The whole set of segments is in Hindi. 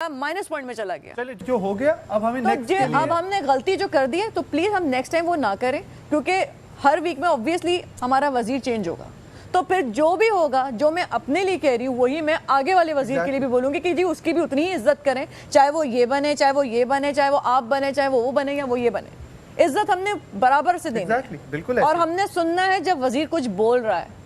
माइनस पॉइंट में चला गया। चलिए जो हो गया, अब हमें नेक्स्ट अब हमने गलती जो कर दी है तो प्लीज हम नेक्स्ट टाइम वो ना करें, क्योंकि हर वीक में ऑब्वियसली हमारा वजीर चेंज होगा, तो फिर जो भी होगा, जो मैं अपने लिए कह रही हूँ वही मैं आगे वाले वजीर के लिए भी बोलूंगी कि जी उसकी भी उतनी ही इज्जत करें, चाहे वो ये बने, चाहे वो ये बने, चाहे वो आप बने, चाहे वो बने या वो ये बने, इज्जत हमने बराबर से देनी है। बिल्कुल। और हमने सुनना है जब वजीर कुछ बोल रहा है।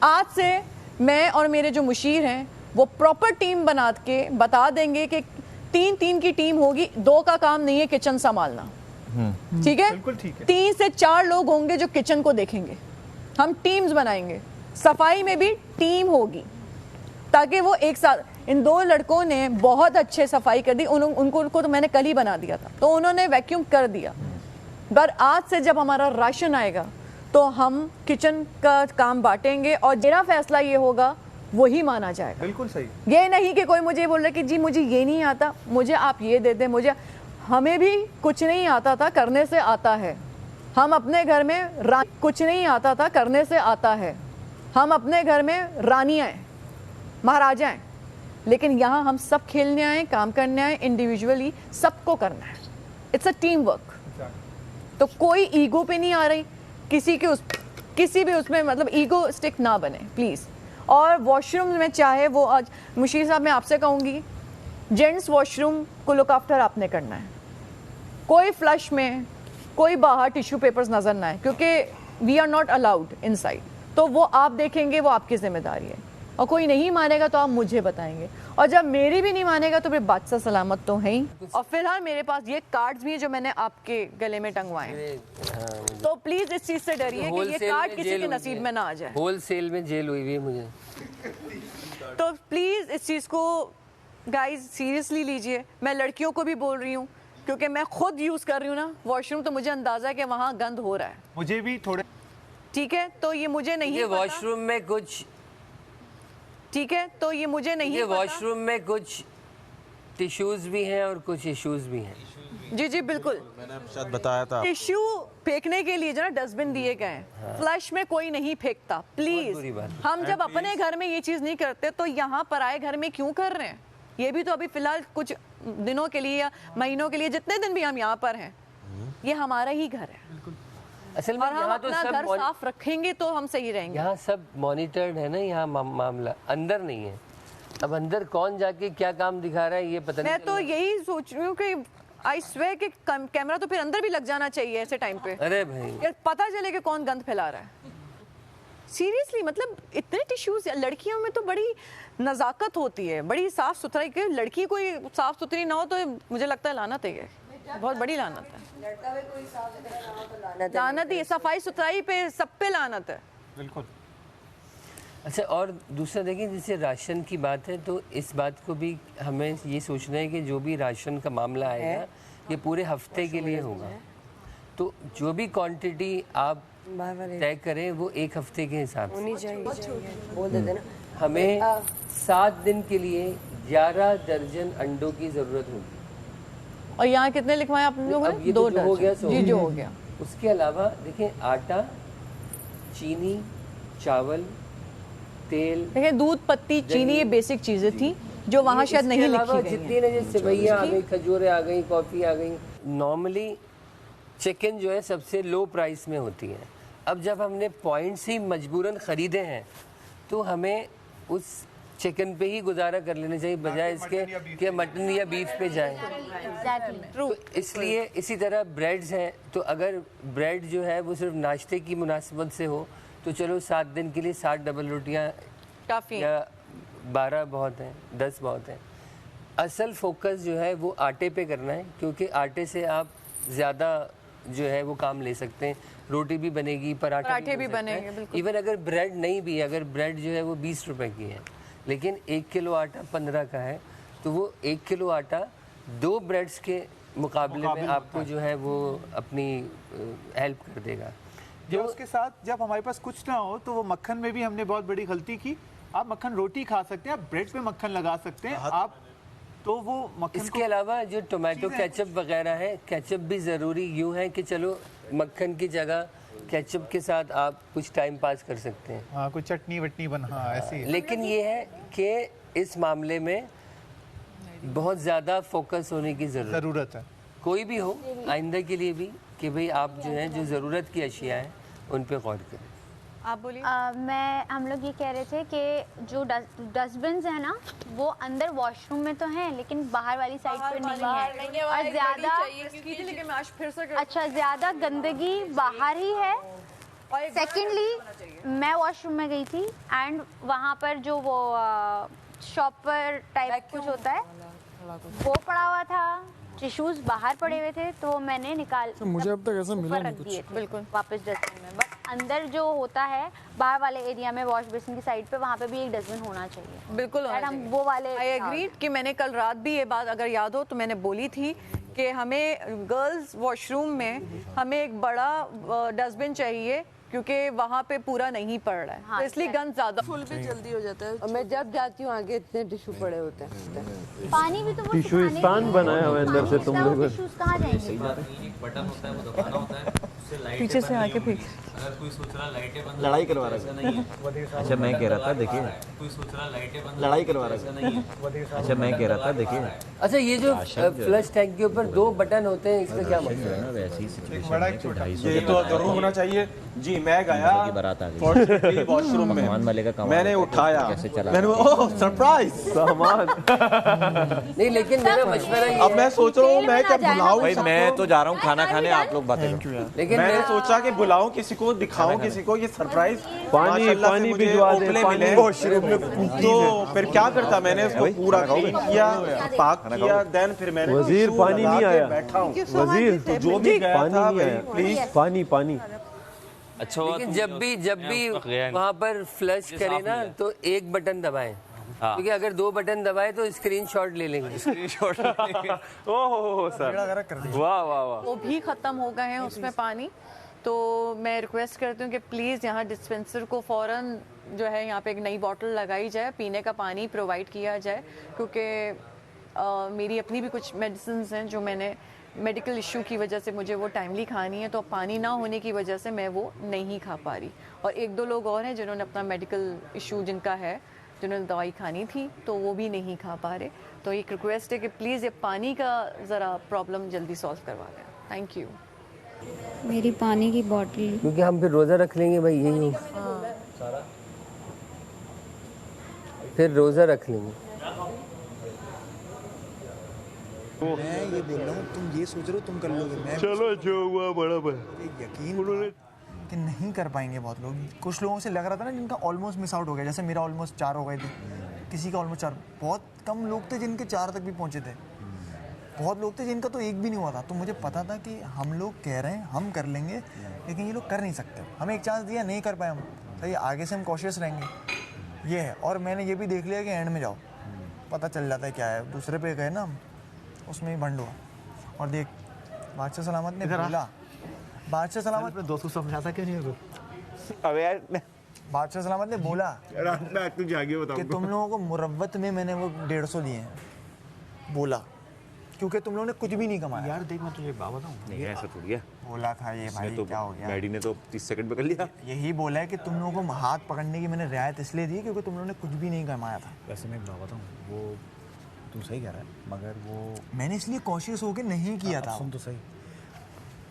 आज से मैं और मेरे जो मुशीर हैं वो प्रॉपर टीम बना के बता देंगे कि 3-3 की टीम होगी, 2 का काम नहीं है किचन संभालना, ठीक है? बिल्कुल ठीक है। 3 से 4 लोग होंगे जो किचन को देखेंगे, हम टीम्स बनाएंगे, सफाई में भी टीम होगी, ताकि वो एक साथ। इन 2 लड़कों ने बहुत अच्छे सफाई कर दी, उनको तो मैंने कल ही बना दिया था, तो उन्होंने वैक्यूम कर दिया। पर आज से जब हमारा राशन आएगा तो हम किचन का काम बांटेंगे और मेरा फैसला ये होगा वही माना जाएगा। बिल्कुल सही। ये नहीं कि कोई मुझे बोल रहा कि जी मुझे ये नहीं आता, मुझे आप ये दे दें, मुझे। हमें भी कुछ नहीं आता था, करने से आता है। हम अपने घर में कुछ नहीं आता था, करने से आता है। हम अपने घर में रानियाँ हैं, महाराजा हैं, लेकिन यहाँ हम सब खेलने आए, काम करने आए, इंडिविजुअली सबको करना है। It's a team work. तो कोई ईगो पे नहीं आ रही, किसी भी उसमें मतलब ईगो स्टिक ना बने प्लीज़। और वॉशरूम में चाहे वो आज मुशीर साहब मैं आपसे कहूँगी, जेंट्स वॉशरूम को लुक आफ्टर आपने करना है। कोई फ्लश में कोई बाहर टिश्यू पेपर्स नज़र ना आए, क्योंकि we are not allowed inside, तो वो आप देखेंगे, वो आपकी जिम्मेदारी है। और कोई नहीं मानेगा तो आप मुझे बताएंगे, और जब मेरी भी नहीं मानेगा तो फिर बादशाह सलामत तो है ही। और फिलहाल मेरे पास ये कार्ड्स भी हैं जो मैंने आपके गले में टंगवाए हैं, तो प्लीज इस चीज से डरिए कि ये कार्ड किसी के नसीब में ना आ जाए। होलसेल में जेल हुई है मुझे, तो प्लीज इस चीज को गाइज सीरियसली लीजिए। मैं लड़कियों को भी बोल रही हूँ, क्योंकि मैं खुद यूज कर रही हूँ ना वॉशरूम, तो मुझे अंदाजा है कि वहाँ गंद हो रहा है। मुझे भी थोड़े, ठीक है, तो ये मुझे नहीं पता। वॉशरूम में कुछ, ठीक है, तो ये मुझे नहीं पता। वॉशरूम में कुछ टिश्यूज भी हैं और कुछ इश्यूज भी हैं। जी जी बिल्कुल, मैंने शायद बताया था। टिश्यू फेंकने के लिए जो ना डस्टबिन दिए गए हैं, फ्लश में कोई नहीं फेंकता प्लीज। हम जब अपने घर में ये चीज नहीं करते तो यहाँ पराए घर में क्यों कर रहे हैं? ये भी तो अभी फिलहाल कुछ दिनों के लिए या महीनों के लिए, जितने दिन भी हम यहाँ पर हैं, ये हमारा ही घर है। असल में और हम अपना घर साफ रखेंगे तो हम सही रहेंगे। यहाँ सब मॉनिटर्ड है ना, यहाँ मामला अंदर नहीं है। अब अंदर कौन जाके क्या काम दिखा रहा है ये पता नहीं। मैं तो यही सोच रही हूँ कि आई स्वेयर कि कैमरा तो फिर अंदर भी लग जाना चाहिए ऐसे टाइम पे। अरे भाई यार पता चले कि कौन गंद फैला रहा है। सीरियसली, मतलब इतने टिश्यूज, लड़कियों में तो बड़ी नजाकत होती है, बड़ी साफ सुथराई की। लड़की कोई साफ सुथरी ना हो तो मुझे लगता है लानत है, बहुत बड़ी लानत है। लड़का भी कोई साफ सुथरा ना हो तो लानत ही, सफाई सुथराई पे सब पे लानत है। बिल्कुल। अच्छा, और दूसरा देखिए, जैसे राशन की बात है तो इस बात को भी हमें ये सोचना है कि जो भी राशन का मामला आएगा ये पूरे हफ्ते के लिए होगा, तो जो भी क्वांटिटी आप तय करें वो 1 हफ्ते के हिसाब से होनी चाहिए। बोल देते ना, हमें 7 दिन के लिए 11 दर्जन अंडों की जरूरत होगी। और यहाँ कितने लिखवाएं आप लोगों ने? 2 हो गया, जी जो हो गया। उसके अलावा देखिए, आटा, चीनी, चावल, तेल, देखिए दूध, पत्ती, चीनी, ये बेसिक चीजें थी जो वहाँ शायद नहीं लिखी गई जितनी ना, जैसे सेवइयाँ आ गई, खजूरें आ गई, कॉफ़ी आ गई। नॉर्मली चिकन जो है सबसे लो प्राइस में होती है। अब जब हमने पॉइंट्स ही मजबूरन ख़रीदे हैं तो हमें उस चिकन पे ही गुजारा कर लेना चाहिए, बजाय इसके कि मटन या बीफ पे जाए। तो इसलिए इसी तरह ब्रेड्स हैं, तो अगर ब्रेड जो है वो सिर्फ नाश्ते की मुनासिबत से हो तो चलो 7 दिन के लिए 7 डबल रोटियाँ काफ़ी, या 12 बहुत हैं, 10 बहुत हैं। असल फोकस जो है वो आटे पे करना है, क्योंकि आटे से आप ज़्यादा जो है वो काम ले सकते हैं। रोटी भी बनेगी, पराठे भी बनेंगे। इवन अगर ब्रेड नहीं भी, अगर ब्रेड जो है वो 20 रुपए की है लेकिन 1 किलो आटा 15 का है, तो वो 1 किलो आटा 2 ब्रेड्स के मुकाबले में आपको जो है वो अपनी हेल्प कर देगा। जो उसके साथ जब हमारे पास कुछ ना हो तो वो मक्खन में भी हमने बहुत बड़ी गलती की। आप मक्खन रोटी खा सकते हैं, आप ब्रेड पे मक्खन लगा सकते हैं आप, तो वो मक्खन। इसके अलावा जो टोमेटो केचप वगैरह है, केचप भी ज़रूरी यूँ है कि चलो मक्खन की जगह केचप के साथ आप कुछ टाइम पास कर सकते हैं। हाँ, कोई चटनी वटनी बना, हाँ ऐसी। लेकिन ये है कि इस मामले में बहुत ज़्यादा फोकस होने की ज़रूरत है। कोई भी हो, आइंदा के लिए भी, कि भाई आप जो है जो ज़रूरत की अशिया हैं उन पे गौर करें। आप बोलिए। हम लोग ये कह रहे थे कि जो डस्टबिन है ना, वो अंदर वॉशरूम में तो हैं लेकिन बाहर वाली साइड पे नहीं है, और ज़्यादा लेकिन मैं आज फिर से अच्छा ज़्यादा गंदगी बाहर ही है। सेकेंडली मैं वॉशरूम में गई थी एंड वहाँ पर जो वो शॉपर टाइप कुछ होता है वो पड़ा हुआ था, टिश्यूज बाहर पड़े हुए थे, तो मैंने निकाल मुझे अब तक ऐसा मिला नहीं रख कुछ। दिए थे बिल्कुल वापस डस्टबिन में। बट अंदर जो होता है बाहर वाले एरिया में वॉश बेसिन की साइड पे, वहाँ पे भी एक डस्टबिन होना चाहिए। बिल्कुल That हम वो वाले आई एग्री कि मैंने कल रात भी ये बात, अगर याद हो तो मैंने बोली थी कि हमें गर्ल्स वॉशरूम में हमें एक बड़ा डस्टबिन चाहिए क्योंकि वहाँ पे पूरा नहीं पड़ रहा है। हाँ, तो इसलिए गंद ज्यादा फुल भी जल्दी हो जाता है। और मैं जब जाती हूँ आगे इतने टिश्यू पड़े होते हैं। पानी भी तो वो टिश्यूस्तान बनाया हुआ है अंदर से तुम लोग। टिश्यूज कहाँ जाएंगे? एक बटन होता है वो दबाना होता है, उससे लाइट पीछे से आके फिर अगर कोई सोच रहा लाइटें बंद, लड़ाई करवा रहा ऐसा नहीं है। अच्छा मैं कह रहा था देखिए, कोई सोच रहा लाइटें बंद, लड़ाई करवा रहा ऐसा नहीं है। अच्छा मैं कह रहा था देखिए, अच्छा, ये जो फ्लश टैंक के ऊपर 2 बटन होते हैं, इसका क्या मतलब है? वैसे ही सिचुएशन ये तो जरूर होना चाहिए जी। मैं गया बारात आ गई फॉर्चुनेटली वॉशरूम में, सामान वाले का काम मैंने उठाया, कैसे चला मैंने ओह सरप्राइज सामान। नहीं, लेकिन मेरा मशवरा ये अब मैं सोच रहा हूँ मैं क्या बुलाऊं, भाई मैं तो जा रहा हूँ खाना खाने, आप लोग बातें करो। लेकिन मैंने मैं सोचा कि बुलाऊं किसी को, दिखाऊं किसी को ये सरप्राइज। पानी भिजवा दे, मिले तो फिर क्या करता, मैंने उसको पूरा क्लीन किया, पाक किया, देन फिर मैंने वजीर टिश्यू पानी लगा नहीं के आया। बैठा हूँ। वजीर तो जो भी गया पानी था नहीं भाई आया, प्लीज पानी अच्छा हुआ लेकिन जब भी वहाँ पर फ्लश करे ना तो एक बटन दबाएं, क्योंकि अगर 2 बटन दबाए तो स्क्रीनशॉट ले लेंगे। स्क्रीनशॉट ओह सर, वाह वाह वाह। वो भी ख़त्म हो गए हैं उसमें पानी। तो मैं रिक्वेस्ट करती हूँ कि प्लीज़ यहाँ डिस्पेंसर को फ़ौरन जो है यहाँ पे एक नई बॉटल लगाई जाए, पीने का पानी प्रोवाइड किया जाए, क्योंकि मेरी अपनी भी कुछ मेडिसिन हैं जो मैंने मेडिकल इशू की वजह से मुझे वो टाइमली खानी है, तो पानी ना होने की वजह से मैं वो नहीं खा पा रही। और 1-2 लोग और हैं जिन्होंने अपना मेडिकल इशू जिनका है, जिन्होंने दवाई खानी थी तो वो भी नहीं खा पा रहे। तो एक रिक्वेस्ट है कि प्लीज़ ये पानी का ज़रा प्रॉब्लम जल्दी सॉल्व करवा दें। Thank you. मेरी पानी की बॉटल, क्योंकि हम फिर रोज़ा रख लेंगे भाई, यही हो, फिर रोज़ा रख लेंगे। मैं ये बोल रहा हूँ, तुम ये सोच रहे हो तुम कर लोगे, मैं चलो जो हुआ बड़ा यकीन कि नहीं कर पाएंगे बहुत लोग। कुछ लोगों से लग रहा था ना जिनका ऑलमोस्ट मिस आउट हो गया, जैसे मेरा ऑलमोस्ट 4 हो गए थे, किसी का ऑलमोस्ट 4, बहुत कम लोग थे जिनके 4 तक भी पहुँचे थे, बहुत लोग थे जिनका तो 1 भी नहीं हुआ था। तो मुझे पता था कि हम लोग कह रहे हैं हम कर लेंगे, लेकिन ये लोग कर नहीं सकते। हमें एक चांस दिया, नहीं कर पाए हम, सही, आगे से हम कॉशियस रहेंगे, ये है। और मैंने ये भी देख लिया कि एंड में जाओ पता चल जाता है क्या है, दूसरे पे गए ना हम, उसमें ही बंड हुआ। और देख बादशाह सलामत ने बोला, बादशाह सलामत अपने दोस्त को समझाता क्यों नहीं है? अब यार बादशाह सलामत ने बोला तू जाके बता कि तुम लोगों को मुरव्वत में मैंने वो 150 दिए हैं, बोला, क्योंकि तुम लोगों ने कुछ भी नहीं कमाया। यार देख मैं तुझे एक बात बताऊं, नहीं ऐसा थोड़ी है, बोला था ये भाई, तो क्या हो गया? डैडी ने तो 30 सेकंड में कर लिया। यही बोला है कि तुम लोगों को हाथ पकड़ने की मैंने रियायत इसलिए दी क्योंकि तुम लोगों ने कुछ भी नहीं कमाया था। वैसे मैं एक बात बताऊँ, वो तू सही कह रहा है, मगर वो मैंने इसलिए कॉशियस होकर नहीं किया था। सुन तो सही,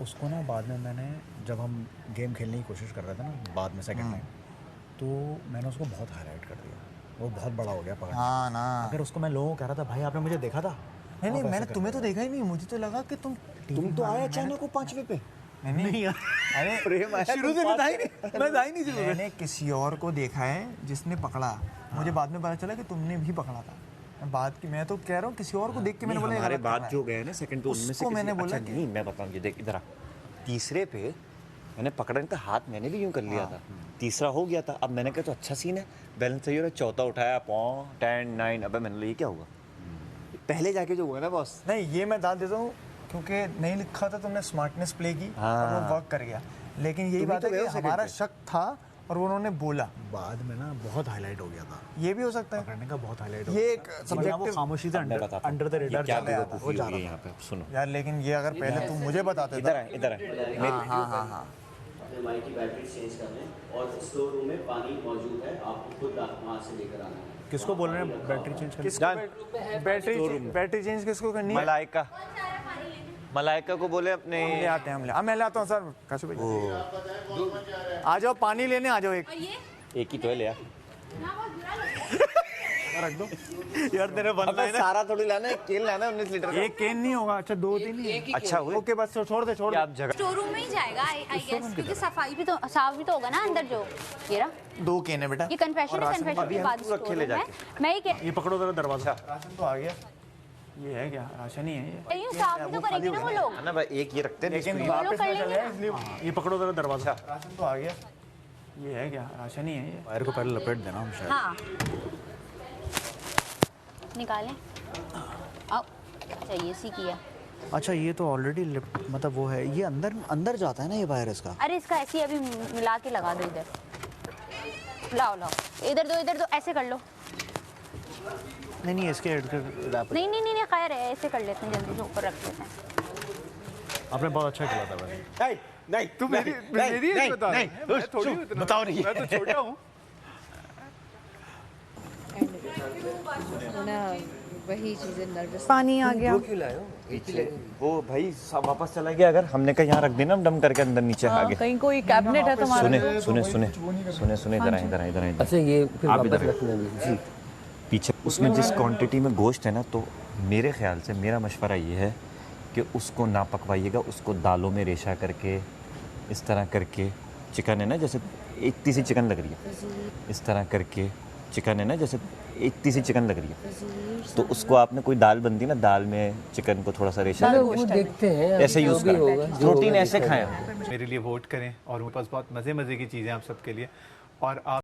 उसको ना बाद में मैंने, जब हम गेम खेलने की कोशिश कर रहे थे ना बाद में सेकंड टाइम, तो मैंने उसको बहुत हाईलाइट कर दिया, वो बहुत बड़ा हो गया पकड़। हाँ ना, अगर उसको मैं लोगों को कह रहा था भाई आपने मुझे देखा था, नहीं मैंने तुम्हें तो देखा ही नहीं, मुझे तो लगा कि तुम तो आए अचानक को 5वें पे। नहीं अरे शुरू से बताई नहीं, मैं बताई नहीं शुरू में। मैंने किसी और को देखा है जिसने पकड़ा, मुझे बाद में पता चला कि तुमने भी पकड़ा था। बात की मैं तो कह रहा हूँ किसी और को देख के मैंने बोला हमारे बाद जो गए ना सेकंड, तो उनमें से मैंने बोला अच्छा, नहीं मैं बताऊँ, ये देख इधर आ, तीसरे पे मैंने पकड़ने का हाथ मैंने भी यूं कर लिया था, तीसरा हो गया था। अब मैंने कहा तो अच्छा सीन है, बैलेंस सही हो रहा है, चौथा उठाया, 10 9, अब मैंने ये क्या हुआ पहले जाके जो हुआ ना बॉस। नहीं ये मैं दाद देता हूँ क्योंकि नहीं लिखा था, तुमने स्मार्टनेस प्ले की और वो वर्क कर गया। लेकिन यही बात है कि हमारा शक था और उन्होंने बोला, बाद में ना बहुत हाईलाइट हो गया था। ये भी हो सकता है, पकड़ने का बहुत हाईलाइट हो ये गया। एक सब्जेक्टिव खामोशी से अंडर द रेडार क्या चला गया था। बेवकूफी हो गई यहाँ पे, सुनो यार। लेकिन ये अगर पहले तुम मुझे बताते इधर है, इधर है। हाँ अपने माइक की बैटरी चेंज करने और स्टोर रूम में पानी मौजूद है, आपको खुद वहाँ से लेकर आना है। किसको बोल रहे हैं बैटरी चेंज करनी? जान बैटरी चेंज किसको करनी है? मलाइका को बोले अपने ले आते हैं हम ले। मैं ले आता हूँ सर काशु भाई। आ जाओ पानी लेने आ जाओ एक ही तो है ले आ। रख दो। यार तेरे बनना है ना, सारा थोड़ी लाना है, केन लाना है 19 लीटर का। एक केन नहीं होगा। अच्छा 2-3 ही है। अच्छा हुए ओके बस छोड़ दे छोड़ दे। आप जगह स्टोर रूम में ही जाएगा आई गेस, क्योंकि सफाई भी तो साफ भी तो होगा ना अंदर जो। ये रहा 2 केन है बेटा। ये कन्फेशन है, कन्फेशन के बाद रखे ले जाके। मैं ही ये पकड़ो जरा दरवाजा। राशन तो आ गया। ये है क्या? राशन ही है ये। यूं साफ भी तो करेंगे ना वो लोग। है ना भाई, एक ये रखते हैं लेकिन लोग वापस कर में लेंगे चले ना। इसलिए ये पकड़ो जरा दरवाजा। राशन तो आ गया। ये है क्या? राशन ही है ये। वायर को पहले लपेट देना हम शायद। हाँ निकालें। अब अच्छा ये सी किया। अच्छा ये तो ऑलरेडी मतलब वो है, ये अंदर अंदर जाता है ना ये वायर इसका। अरे इसका ऐसे ही अभी मिला के लगा दो इधर। लाओ इधर दो ऐसे कर लो। नहीं इसके हेड नहीं खैर है, ऐसे कर लेते हैं, जल्दी से ऊपर रख लेते हैं। आपने बहुत अच्छा खेला था वैसे। नहीं तू मेरी बता नहीं, मैं थोड़ी बताओ नहीं। मैं तो छोटा हूँ। वही चीजें नर्वस। पानी आ गया। क्यों लाए हो? पीछे वो भाई सब वापस चला गया। अगर हमने कहा यहाँ रख देना डम करके अंदर नीचे आ गए। कहीं कोई कैबिनेट है तुम्हारा? सुने इधर अच्छा ये फिर आप वापस इधर रखना जी। पीछे उसमें जिस क्वांटिटी में गोश्त है ना, तो मेरे ख्याल से मेरा मशवरा ये है कि उसको ना पकवाइएगा, उसको दालों में रेशा करके इस तरह करके, चिकन है ना जैसे इतनी सी चिकन लग रही है, इस तरह करके चिकन है ना जैसे इतनी सी चिकन लग रही है, तो उसको आपने कोई दाल बनती ना, दाल में चिकन को थोड़ा सा रेशा वो देखते हैं ऐसे यूज़ करें, प्रोटीन ऐसे खाएं। मेरे लिए वोट करें और मेरे पास बहुत मज़े की चीज़ें आप सबके लिए। और आप